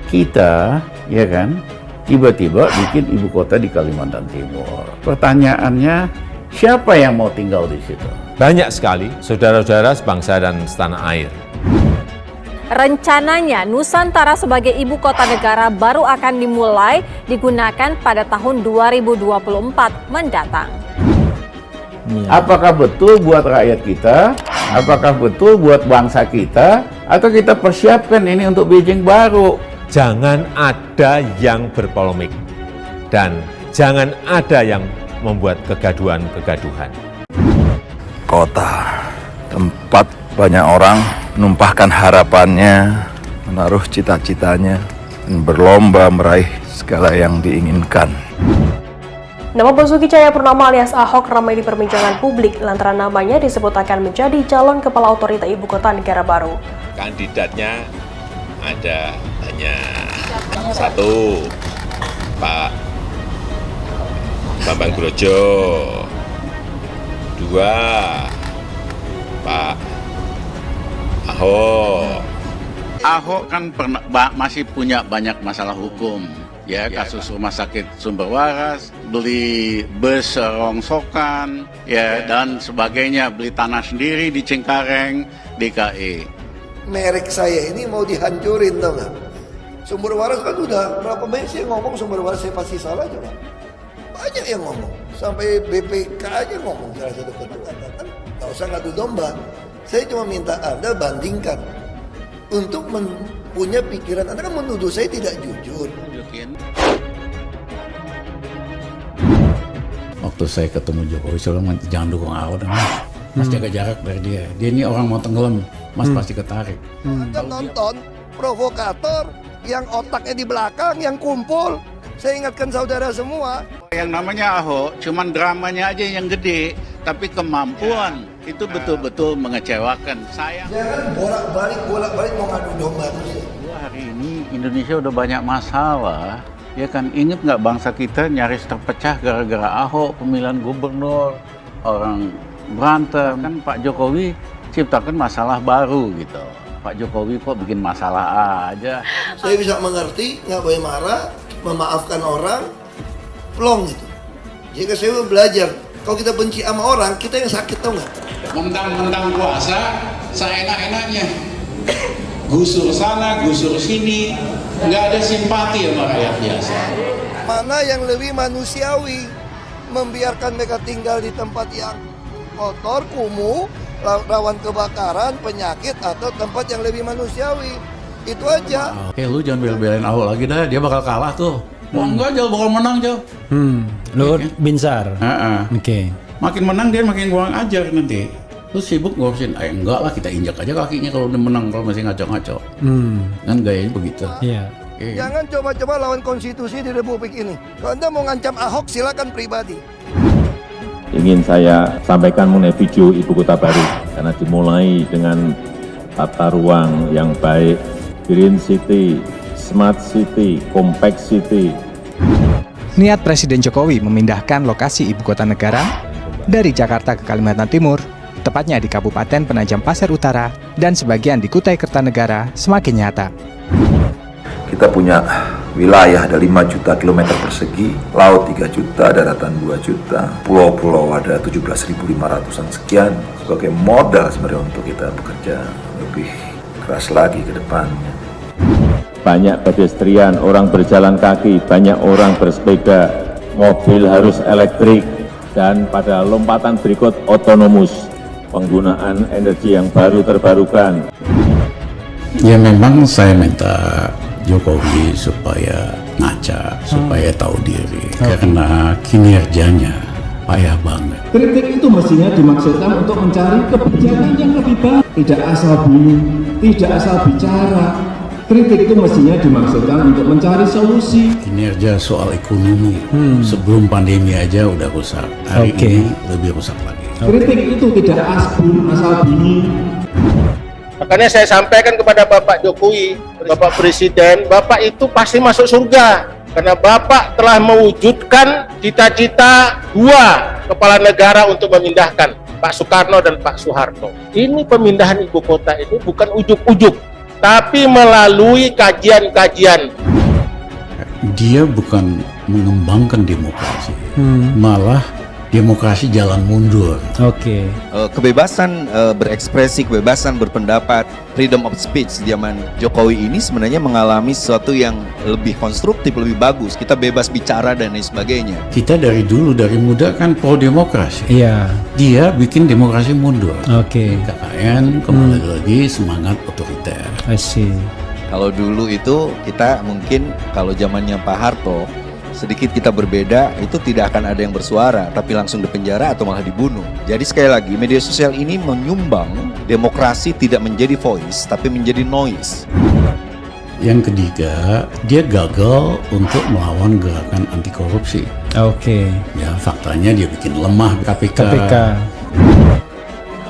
kita, ya kan, tiba-tiba bikin ibu kota di Kalimantan Timur. Pertanyaannya, siapa yang mau tinggal di situ? Banyak sekali saudara-saudara sebangsa dan setanah air. Rencananya Nusantara sebagai ibu kota negara baru akan dimulai digunakan pada tahun 2024 mendatang. Apakah betul buat rakyat kita? Apakah betul buat bangsa kita? Atau kita persiapkan ini untuk Beijing baru? Jangan ada yang berpolemik dan jangan ada yang membuat kegaduhan-kegaduhan. Kota, tempat banyak orang menumpahkan harapannya, menaruh cita-citanya, dan berlomba meraih segala yang diinginkan. Nama Basuki Cahayapurnama alias Ahok ramai diperbincangan publik lantaran namanya disebut akan menjadi calon kepala otorita ibu kota negara baru. Kandidatnya ada hanya satu, Pak Bambang Brojo, dua, Pak Ahok. Ahok kan masih punya banyak masalah hukum. Ya, kasus rumah sakit Sumber Waras, beli bus rongsokan, ya, dan sebagainya, beli tanah sendiri di Cengkareng, DKI. Merek saya ini mau dihancurin, tau nggak? Sumber Waras kan udah berapa banyak sih yang ngomong Sumber Waras saya pasti salah coba. Banyak yang ngomong, sampai BPK aja ngomong salah satu ketua kan, nggak usah ngadu domba. Saya cuma minta Anda bandingkan untuk punya pikiran. Anda kan menuduh saya tidak jujur. Waktu saya ketemu Jokowi, saya bilang, jangan dukung Ahok, Mas jaga jarak dari dia. Dia ini orang mau tenggelam, Mas pasti ketarik. Anda nonton provokator yang otaknya di belakang, yang kumpul. Saya ingatkan saudara semua. Yang namanya Ahok, cuman dramanya aja yang gede, tapi kemampuan itu betul-betul mengecewakan. Saya. Jangan bolak-balik mau ngadu domba terus. Hari ini Indonesia udah banyak masalah. Ya kan, inget nggak bangsa kita nyaris terpecah gara-gara Ahok, pemilihan gubernur, orang berantem. Kan Pak Jokowi ciptakan masalah baru gitu. Pak Jokowi kok bikin masalah aja. Saya bisa mengerti, nggak boleh marah, memaafkan orang, plong gitu. Jika saya belajar, kalau kita benci sama orang, kita yang sakit, tau nggak? Mentang-mentang puasa, seenak-enaknya. Gusur sana, gusur sini, nggak ada simpati sama rakyat biasa. Mana yang lebih manusiawi? Membiarkan mereka tinggal di tempat yang kotor, kumuh, rawan kebakaran, penyakit, atau tempat yang lebih manusiawi. Itu aja. Lu jangan bela-belain Ahok lagi dah, dia bakal kalah tuh. Wah enggak, Jauh bakal menang, Jauh. Lu Binsar. Oke. Makin menang dia makin kurang ajar nanti. Lu sibuk ngurusin, enggak lah, kita injak aja kakinya kalau udah menang, kalau masih ngaco-ngaco. Kan gayanya begitu. Iya. Jangan coba-coba lawan konstitusi di Republik ini. Kalau Anda mau ngancam Ahok, silakan pribadi. Ingin saya sampaikan mengenai video Ibu Kota Baru, karena dimulai dengan tata ruang yang baik, Green City, Smart City, Compact City. Niat Presiden Jokowi memindahkan lokasi ibu kota negara dari Jakarta ke Kalimantan Timur, tepatnya di Kabupaten Penajam Pasir Utara dan sebagian di Kutai Kertanegara, semakin nyata. Kita punya wilayah ada 5 juta kilometer persegi, laut 3 juta, daratan 2 juta, pulau-pulau ada 17.500-an sekian, sebagai modal sebenarnya untuk kita bekerja lebih keras lagi ke depannya. Banyak pedestrian, orang berjalan kaki, banyak orang bersepeda, mobil harus elektrik, dan pada lompatan berikut otonomus, penggunaan energi yang baru terbarukan. Ya memang saya minta Jokowi supaya ngaca, supaya tahu diri, karena kinerjanya payah banget. Kritik itu mestinya dimaksudkan untuk mencari kebijakan yang lebih baik, tidak asal bunyi, tidak asal bicara. Kritik itu mestinya dimaksudkan untuk mencari solusi. Kinerja soal ekonomi sebelum pandemi aja udah rusak, hari ini lebih rusak lagi. Kritik itu tidak asal bunyi. Makanya saya sampaikan kepada Bapak Jokowi, Bapak Presiden, Bapak itu pasti masuk surga. Karena Bapak telah mewujudkan cita-cita dua kepala negara untuk memindahkan, Pak Soekarno dan Pak Soeharto. Ini pemindahan ibu kota ini bukan ujuk-ujuk. tapi melalui kajian-kajian. Dia bukan mengembangkan demokrasi, malah demokrasi jalan mundur. Oke. Kebebasan berekspresi, kebebasan berpendapat, freedom of speech di zaman Jokowi ini sebenarnya mengalami sesuatu yang lebih konstruktif, lebih bagus. Kita bebas bicara dan lain sebagainya. Kita dari dulu, dari muda kan pro demokrasi. Iya. Dia bikin demokrasi mundur. Oke. KKN kembali lagi semangat otoriter. I see. Kalau dulu itu kita mungkin kalau zamannya Pak Harto, sedikit kita berbeda, itu tidak akan ada yang bersuara, tapi langsung dipenjara atau malah dibunuh. Jadi sekali lagi, media sosial ini menyumbang demokrasi tidak menjadi voice, tapi menjadi noise. Yang ketiga, dia gagal untuk melawan gerakan anti korupsi. Oke. Ya, faktanya dia bikin lemah KPK.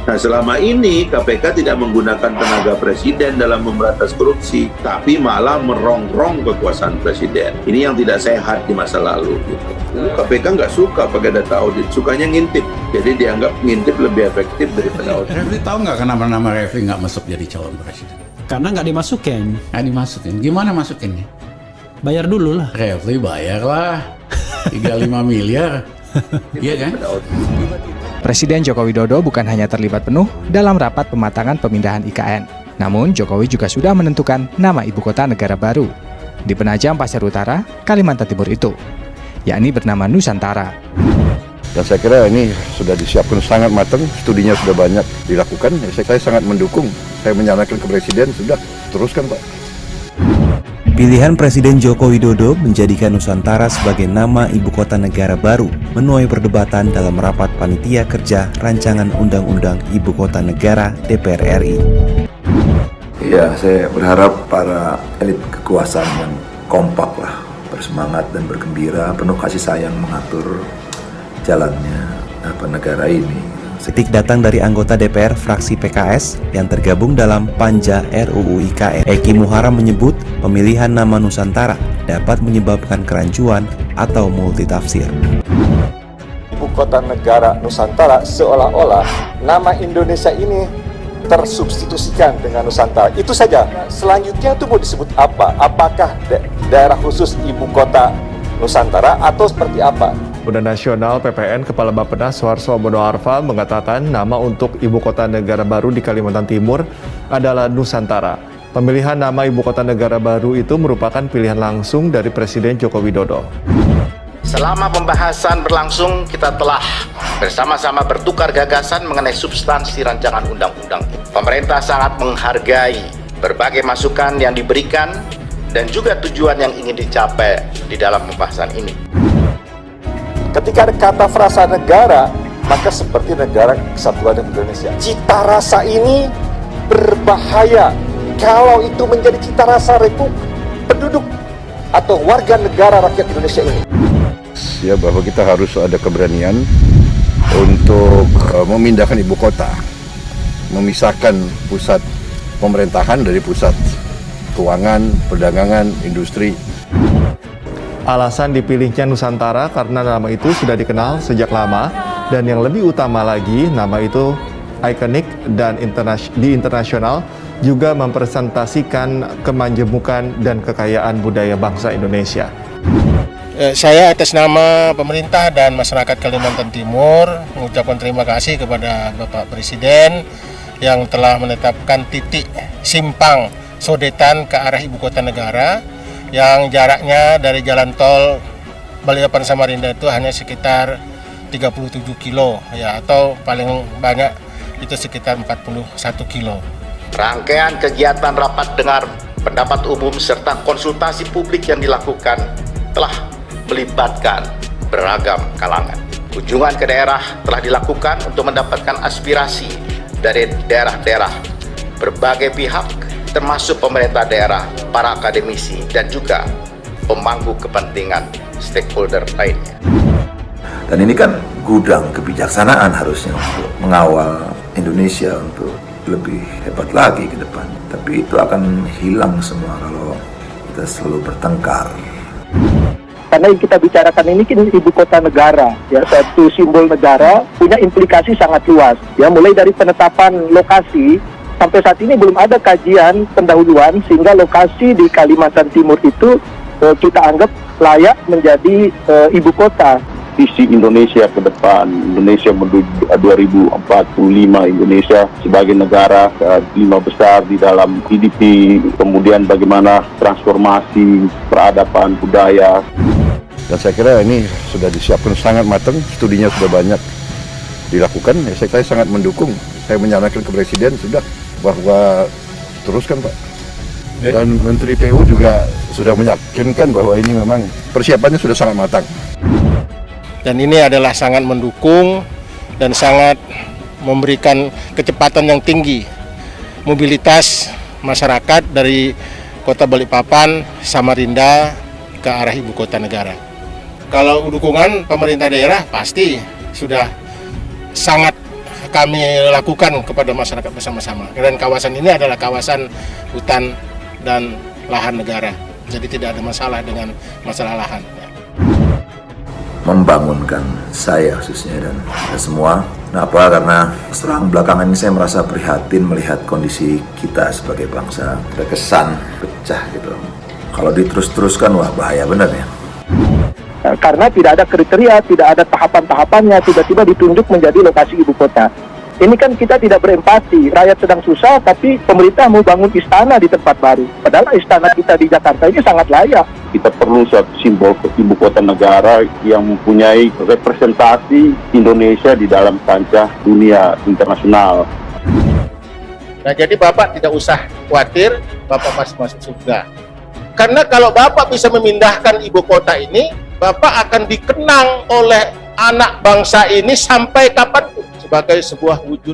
Nah, selama ini KPK tidak menggunakan tenaga presiden dalam memberantas korupsi, tapi malah merongrong kekuasaan presiden. Ini yang tidak sehat di masa lalu. Gitu. KPK nggak suka pakai data audit, sukanya ngintip. Jadi dianggap ngintip lebih efektif daripada audit. Refli tahu nggak kenapa nama Refli nggak masuk jadi calon presiden? Karena nggak dimasukin. Nggak dimasukin. Gimana masukinnya? Bayar dulu lah. Refli bayarlah 35 miliar. Iya kan? Presiden Joko Widodo bukan hanya terlibat penuh dalam rapat pematangan pemindahan IKN, namun Jokowi juga sudah menentukan nama ibu kota negara baru di Penajam Pasir Utara, Kalimantan Timur itu, yakni bernama Nusantara. Dan saya kira ini sudah disiapkan sangat matang, studinya sudah banyak dilakukan. Saya sangat mendukung. Saya menyarankan ke Presiden, sudah teruskan Pak. Pilihan Presiden Joko Widodo menjadikan Nusantara sebagai nama ibu kota negara baru menuai perdebatan dalam rapat panitia kerja rancangan undang-undang ibu kota negara DPR RI. Ya, saya berharap para elit kekuasaan yang kompak lah, bersemangat dan bergembira, penuh kasih sayang mengatur jalannya negara ini. Kritik datang dari anggota DPR fraksi PKS yang tergabung dalam Panja RUU IKN. Eki Muharam menyebut pemilihan nama Nusantara dapat menyebabkan kerancuan atau multitafsir. Ibu kota negara Nusantara seolah-olah nama Indonesia ini tersubstitusikan dengan Nusantara. Itu saja. Selanjutnya itu mau disebut apa? Apakah daerah khusus ibu kota Nusantara atau seperti apa? Udah Nasional PPN Kepala Bappenas Suharso Monoarfa mengatakan nama untuk ibu kota negara baru di Kalimantan Timur adalah Nusantara. Pemilihan nama ibu kota negara baru itu merupakan pilihan langsung dari Presiden Joko Widodo. Selama pembahasan berlangsung, kita telah bersama-sama bertukar gagasan mengenai substansi rancangan undang-undang. Pemerintah sangat menghargai berbagai masukan yang diberikan dan juga tujuan yang ingin dicapai di dalam pembahasan ini. Ketika ada kata frasa negara, maka seperti negara kesatuan Indonesia. Cita rasa ini berbahaya kalau itu menjadi cita rasa penduduk atau warga negara rakyat Indonesia ini. Ya, bahwa kita harus ada keberanian untuk memindahkan ibu kota, memisahkan pusat pemerintahan dari pusat keuangan, perdagangan, industri. Alasan dipilihnya Nusantara karena nama itu sudah dikenal sejak lama, dan yang lebih utama lagi, nama itu ikonik dan di internasional juga mempresentasikan kemanjemukan dan kekayaan budaya bangsa Indonesia. Saya atas nama pemerintah dan masyarakat Kalimantan Timur mengucapkan terima kasih kepada Bapak Presiden yang telah menetapkan titik simpang Sodetan ke arah ibu kota negara yang jaraknya dari jalan tol Balikpapan Samarinda itu hanya sekitar 37 kilo ya, atau paling banyak itu sekitar 41 kilo. Rangkaian kegiatan rapat dengar pendapat umum serta konsultasi publik yang dilakukan telah melibatkan beragam kalangan. Kunjungan ke daerah telah dilakukan untuk mendapatkan aspirasi dari daerah-daerah berbagai pihak, termasuk pemerintah daerah, para akademisi, dan juga pemangku kepentingan stakeholder lainnya. Dan ini kan gudang kebijaksanaan harusnya untuk mengawal Indonesia untuk lebih hebat lagi ke depan. Tapi itu akan hilang semua kalau kita selalu bertengkar. Karena yang kita bicarakan ini kan ibu kota negara, ya, satu simbol negara punya implikasi sangat luas, ya, mulai dari penetapan lokasi Sampai saat ini belum ada kajian pendahuluan sehingga lokasi di Kalimantan Timur itu kita anggap layak menjadi ibu kota. Visi Indonesia ke depan, Indonesia menuju 2045, Indonesia sebagai negara 5 besar di dalam GDP, kemudian bagaimana transformasi peradaban budaya. Dan saya kira ini sudah disiapkan sangat matang, studinya sudah banyak dilakukan. Saya sangat mendukung. Saya menyarankan ke Presiden sudah bahwa teruskan Pak. Dan Menteri PU juga sudah meyakinkan bahwa ini memang persiapannya sudah sangat matang. Dan ini adalah sangat mendukung dan sangat memberikan kecepatan yang tinggi mobilitas masyarakat dari Kota Balikpapan, Samarinda ke arah ibu kota negara. Kalau dukungan pemerintah daerah pasti sudah sangat kami lakukan kepada masyarakat bersama-sama. Dan kawasan ini adalah kawasan hutan dan lahan negara. Jadi tidak ada masalah dengan masalah lahan. Membangunkan saya khususnya dan semua. Kenapa? Karena setelah belakangan ini saya merasa prihatin melihat kondisi kita sebagai bangsa terkesan pecah gitu. Kalau diterus-teruskan wah bahaya benar ya. Karena tidak ada kriteria, tidak ada tahapan-tahapannya, tiba-tiba ditunjuk menjadi lokasi ibu kota. Ini kan kita tidak berempati, rakyat sedang susah tapi pemerintah mau bangun istana di tempat baru. Padahal istana kita di Jakarta ini sangat layak. Kita perlu suatu simbol ibu kota negara yang mempunyai representasi Indonesia di dalam kancah dunia internasional. Nah, jadi Bapak tidak usah khawatir, Bapak masih masuk surga. Karena kalau Bapak bisa memindahkan ibu kota ini, Bapak akan dikenang oleh anak bangsa ini sampai kapanpun sebagai sebuah wujud